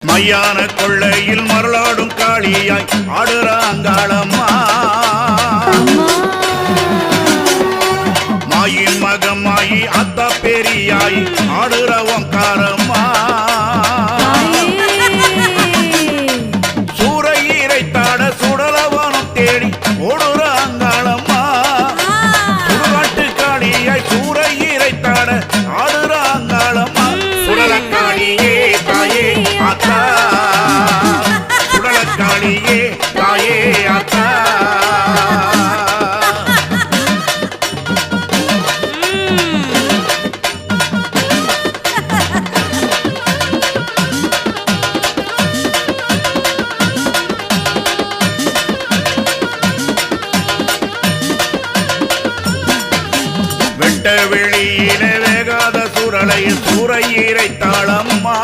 மையான கொள்ளையில் மருளாடும் காளியாய் ஆடுற அங்காளம்மா, மாயின் மகமாயி அத்தா பெரியாய் ஆடுற ஓங்காரம்மா, சூறையீரை தாட சுடலவனம் தேடி ஓடுற அங்காளம்மா, சுடுகாட்டு காளியாய் சூறையீரை தாட ஆடுற அங்காளம்மா, சுடலக்காளியே தாயே ஆத்தா, சுடலக்காளியே தாயே ஆத்தா. வெட்ட வெளியில வேகாத சுரலை சூறையீரை தாளம்மா,